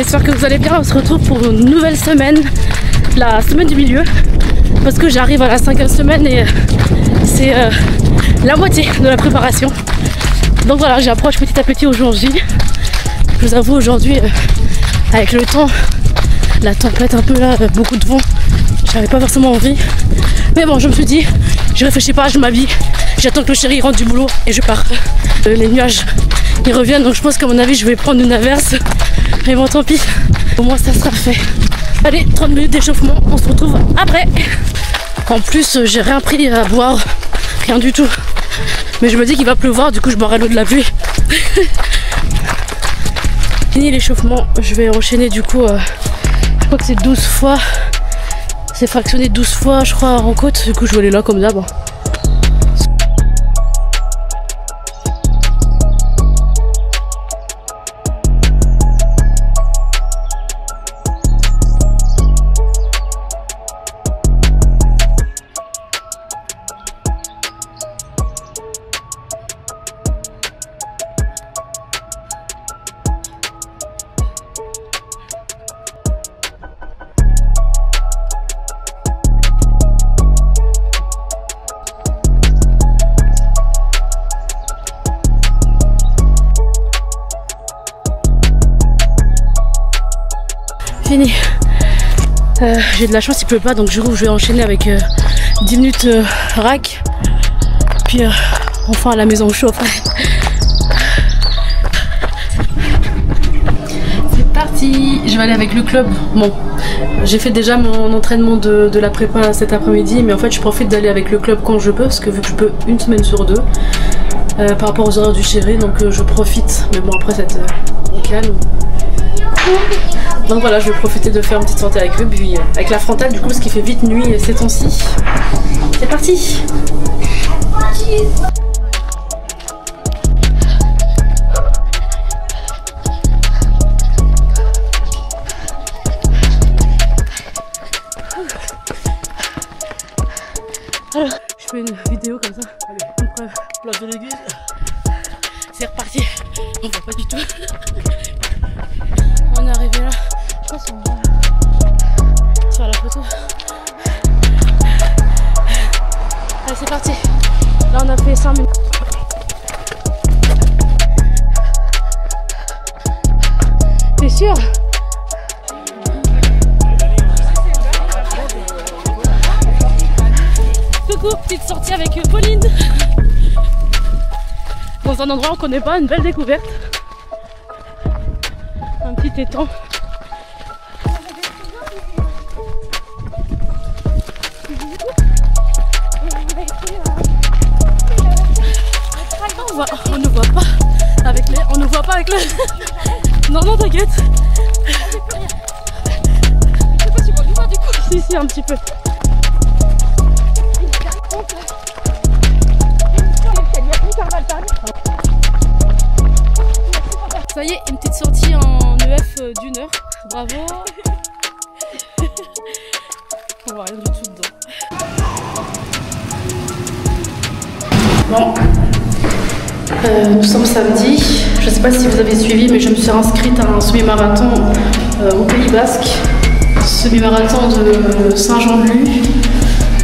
j'espère que vous allez bien. On se retrouve pour une nouvelle semaine, la semaine du milieu, parce que j'arrive à la 5e semaine et c'est la moitié de la préparation. Donc voilà, j'approche petit à petit aujourd'hui. Je vous avoue aujourd'hui, avec le temps, la tempête un peu là, beaucoup de vent, j'avais pas forcément envie. Mais bon, je me suis dit, je réfléchis pas, je m'habille, j'attends que le chéri rentre du boulot et je pars. Les nuages, ils reviennent, donc je pense qu'à mon avis, je vais prendre une averse. Mais bon, tant pis, au moins ça sera fait. Allez, 30 minutes d'échauffement, on se retrouve après. En plus, j'ai rien pris à boire, rien du tout. Mais je me dis qu'il va pleuvoir, du coup je boirai l'eau de la pluie. Fini l'échauffement, je vais enchaîner du coup, je crois que c'est 12 fois. C'est fractionné 12 fois je crois en côte, du coup je vais aller là comme d'hab. Fini. J'ai de la chance, il pleut pas, donc je vais enchaîner avec 10 minutes rack. Puis enfin à la maison au chaud après. C'est parti. Je vais aller avec le club. Bon, j'ai fait déjà mon entraînement de la prépa cet après-midi, mais en fait je profite d'aller avec le club quand je peux, parce que vu que je peux une semaine sur deux par rapport aux horaires du chéri, donc je profite. Mais bon, après c'est calme. Donc voilà, je vais profiter de faire une petite sortie avec eux, puis avec la frontale du coup, parce qu'il fait vite nuit ces temps-ci. C'est parti. Alors, je fais une vidéo comme ça. Allez, place de l'église. C'est reparti. On voit pas du tout. On est arrivé là, je pense qu'on va faire la photo. Allez, c'est parti. Là on a fait 5 minutes. T'es sûr? Coucou, petite sortie avec Pauline. Dans un endroit qu'on connaît pas, une belle découverte. Un petit étang. On ne voit pas avec les. On ne voit pas avec le. Non, non, t'inquiète. Je sais pas si on voit du coup. Si, un petit peu. Ça y est, une petite sortie en EF d'1 heure. Bravo. On voit rien du tout dedans. Bon, nous sommes samedi. Je sais pas si vous avez suivi, mais je me suis inscrite à un semi-marathon au Pays Basque. Semi-marathon de Saint-Jean-de-Luz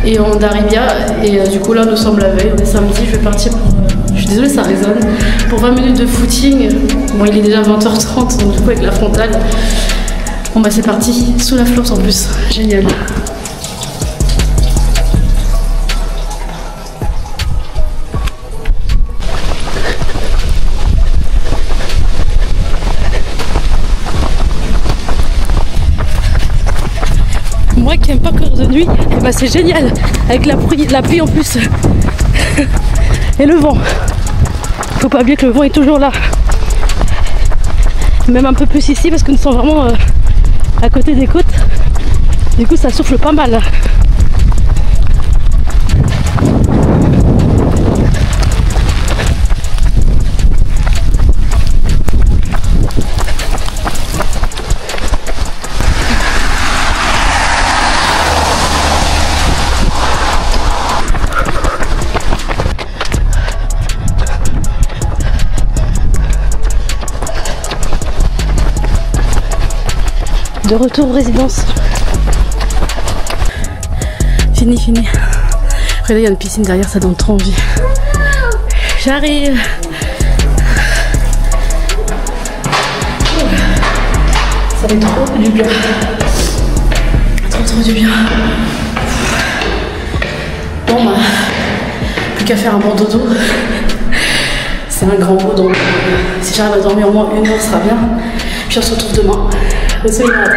et en d'Aribia. Et du coup là nous sommes la veille, on est samedi, je vais partir pour... je suis désolée, ça résonne. Pour 20 minutes de footing. Bon, il est déjà 20h30, donc du coup avec la frontale. Bon bah c'est parti, sous la flotte en plus, génial. Moi qui aime pas courir de nuit, et bah c'est génial, avec la pluie en plus. Et le vent. Faut pas oublier que le vent est toujours là. Même un peu plus ici parce que nous sommes vraiment à côté des côtes. Du coup ça souffle pas mal. De retour aux résidences. Fini. Regardez, il y a une piscine derrière, ça donne trop envie. J'arrive. Ça fait trop du bien. Trop du bien. Bon bah, plus qu'à faire un bon dodo. C'est un grand mot, donc si j'arrive à dormir au moins 1 heure, ce sera bien. Puis on se retrouve demain. Le soleil matin.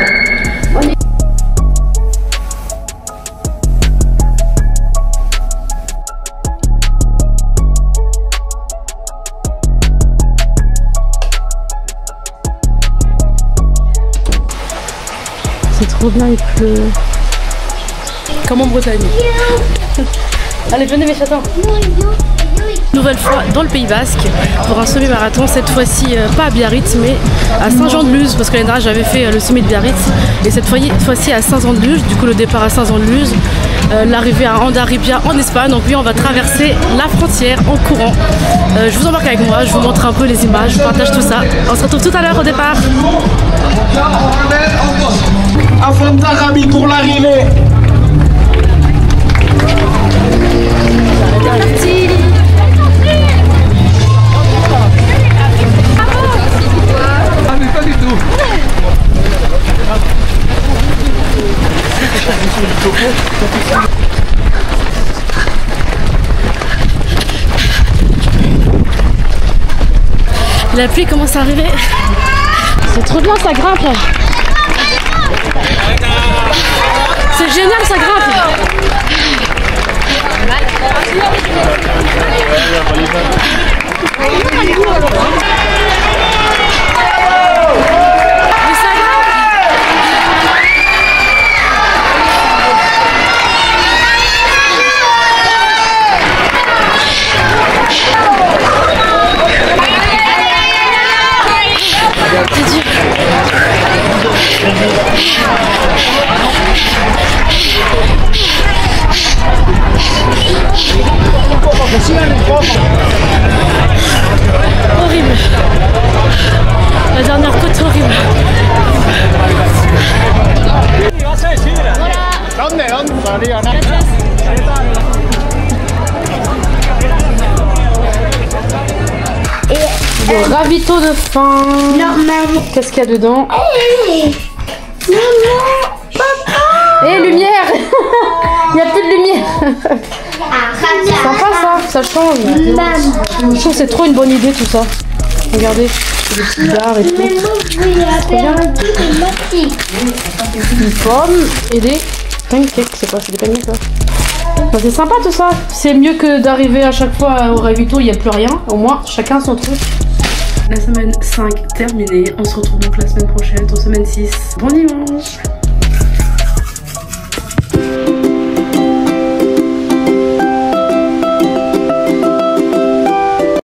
C'est trop bien, il pleut. Comme en Bretagne. Allez, venez mes chatons. Nouvelle fois dans le Pays Basque pour un semi-marathon, cette fois-ci pas à Biarritz mais à Saint-Jean-de-Luz, parce que l'année dernière j'avais fait le semi de Biarritz et cette fois-ci à Saint-Jean-de-Luz. Du coup le départ à Saint-Jean-de-Luz, l'arrivée à Hondarribia en Espagne. Donc oui, on va traverser la frontière en courant. Je vous embarque avec moi, je vous montre un peu les images, je vous partage tout ça. On se retrouve tout à l'heure au départ. À Fontarabie pour l'arrivée. Ah mais pas du tout. La pluie commence à arriver. C'est trop bien, ça grimpe. C'est génial, ça grimpe. Horrible. La dernière côte horrible. Le ravito de faim. Qu'est-ce qu'il y a dedans? Et lumière. Il n'y a plus de lumière. Sympa ça change. Je trouve que c'est trop une bonne idée tout ça. Regardez, des petits bars et tout. Une pomme et des pancakes. C'est quoi? C'est des pancakes là? C'est sympa tout ça. C'est mieux que d'arriver à chaque fois au ravito, il n'y a plus rien. Au moins, chacun son truc. La semaine 5 terminée. On se retrouve donc la semaine prochaine pour semaine 6. Bon dimanche.